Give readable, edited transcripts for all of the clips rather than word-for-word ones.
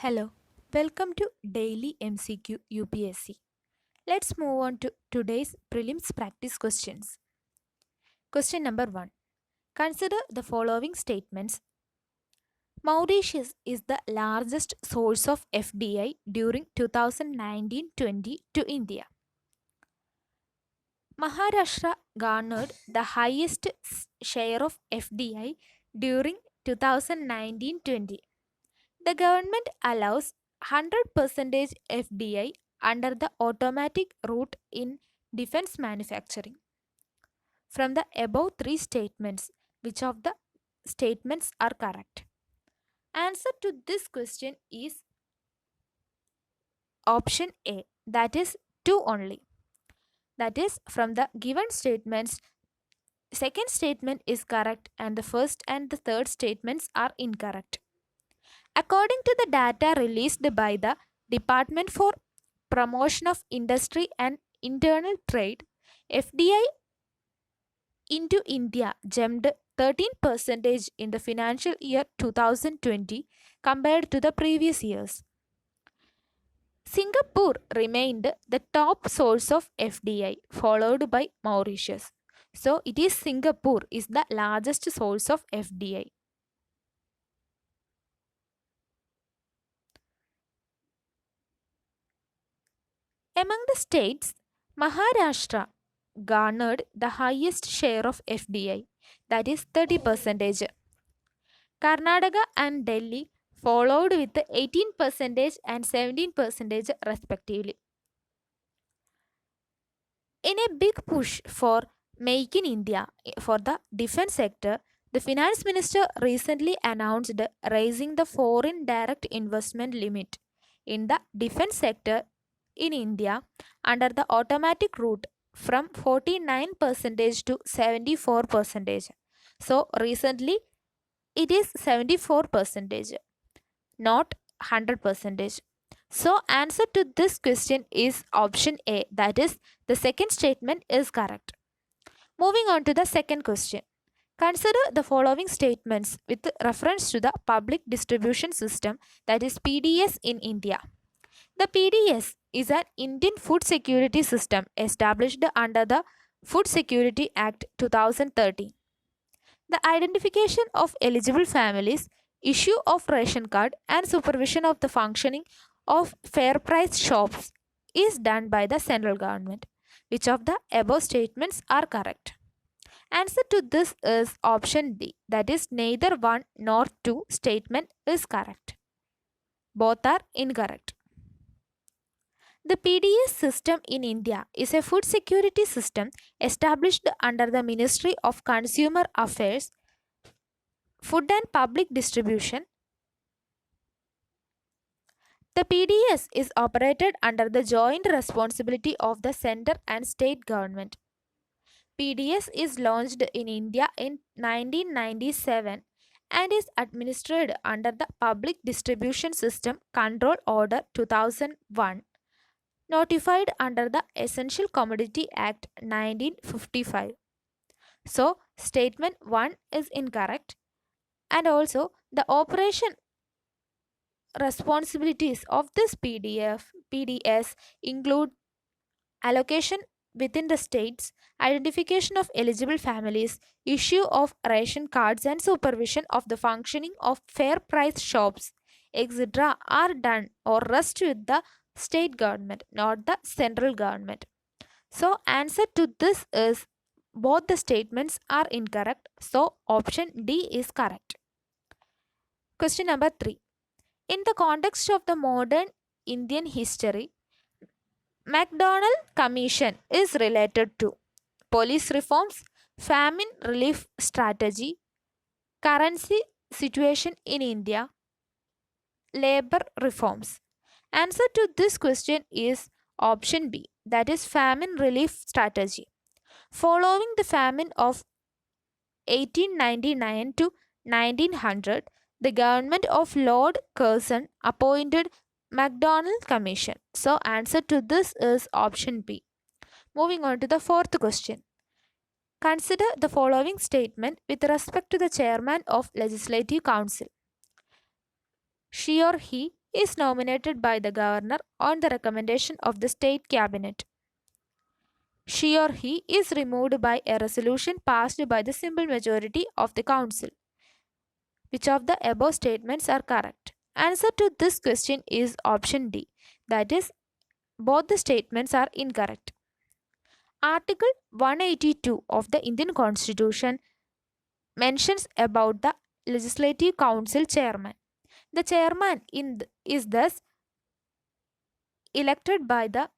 Hello, welcome to Daily MCQ UPSC. Let's move on to today's prelims practice questions. Question number 1. Consider the following statements. Mauritius is the largest source of FDI during 2019-20 to India. Maharashtra garnered the highest share of FDI during 2019-20. The government allows 100% FDI under the automatic route in defense manufacturing. From the above three statements, which of the statements are correct? Answer to this question is option A, that is 2 only. That is, from the given statements, second statement is correct and the first and the third statements are incorrect. According to the data released by the Department for Promotion of Industry and Internal Trade, FDI into India jumped 13% in the financial year 2020 compared to the previous years. Singapore remained the top source of FDI, followed by Mauritius. So it is Singapore is the largest source of FDI. Among the states, Maharashtra garnered the highest share of FDI, that is 30%. Karnataka and Delhi followed with 18% and 17% respectively. In a big push for Make in India for the defense sector, the finance minister recently announced raising the foreign direct investment limit in the defense sector in India under the automatic route from 49% to 74%. So recently it is 74%, not 100%. So answer to this question is option A, that is the second statement is correct. Moving on to the second question. Consider the following statements with reference to the public distribution system, that is PDS in India. The PDS is an Indian food security system established under the Food Security Act 2013. The identification of eligible families, issue of ration card, and supervision of the functioning of fair price shops is done by the central government. Which of the above statements are correct? Answer to this is option D, that is neither one nor two statement is correct. Both are incorrect. The PDS system in India is a food security system established under the Ministry of Consumer Affairs, Food and Public Distribution. The PDS is operated under the joint responsibility of the center and state government. PDS is launched in India in 1997 and is administered under the Public Distribution System Control Order 2001, notified under the Essential Commodity Act 1955. So, statement 1 is incorrect, and also the operation responsibilities of this PDS include allocation within the states, identification of eligible families, issue of ration cards, and supervision of the functioning of fair price shops, etc. are done or rest with the state government, not the central government. So answer to this is both the statements are incorrect. So option D is correct. Question number 3. In the context of the modern Indian history, MacDonald Commission is related to police reforms, famine relief strategy, currency situation in India, labor reforms. Answer to this question is option B, that is famine relief strategy. Following the famine of 1899 to 1900, the government of Lord Curzon appointed MacDonald Commission. So answer to this is option B. Moving on to the fourth question. Consider the following statement with respect to the chairman of Legislative Council. She or he is nominated by the governor on the recommendation of the state cabinet. She or he is removed by a resolution passed by the simple majority of the council. Which of the above statements are correct? Answer to this question is option D. That is, both the statements are incorrect. Article 182 of the Indian Constitution mentions about the Legislative Council chairman. The chairman is thus elected by the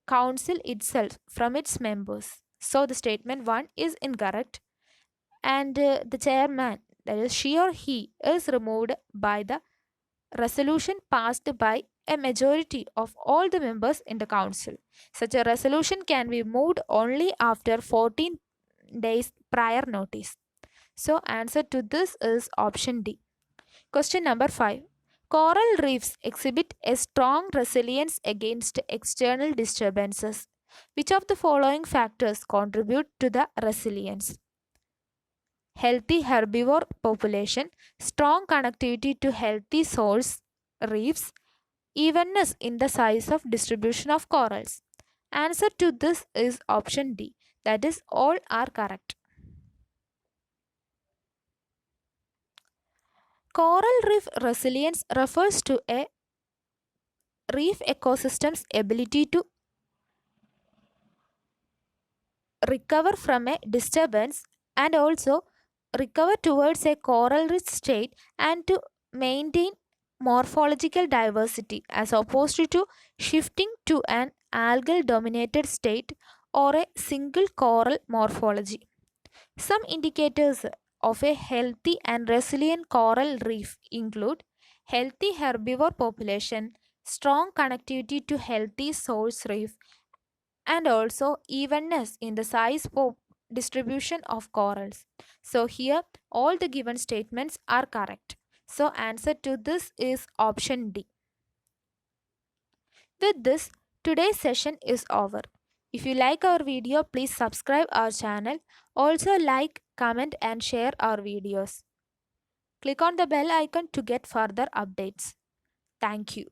council itself from its members. So the statement 1 is incorrect, and the chairman, that is she or he, is removed by the resolution passed by a majority of all the members in the council. Such a resolution can be moved only after 14 days prior notice. So answer to this is option D. Question number 5. Coral reefs exhibit a strong resilience against external disturbances. Which of the following factors contribute to the resilience? Healthy herbivore population, strong connectivity to healthy source reefs, evenness in the size of distribution of corals. Answer to this is option D. That is, all are correct. Coral reef resilience refers to a reef ecosystem's ability to recover from a disturbance and also recover towards a coral rich state and to maintain morphological diversity as opposed to shifting to an algal dominated state or a single coral morphology. Some indicators of a healthy and resilient coral reef include healthy herbivore population, strong connectivity to healthy source reef, and also evenness in the size distribution of corals. So here all the given statements are correct. So answer to this is option D. With this, today's session is over. If you like our video, please subscribe our channel. Also like, comment and share our videos. Click on the bell icon to get further updates. Thank you.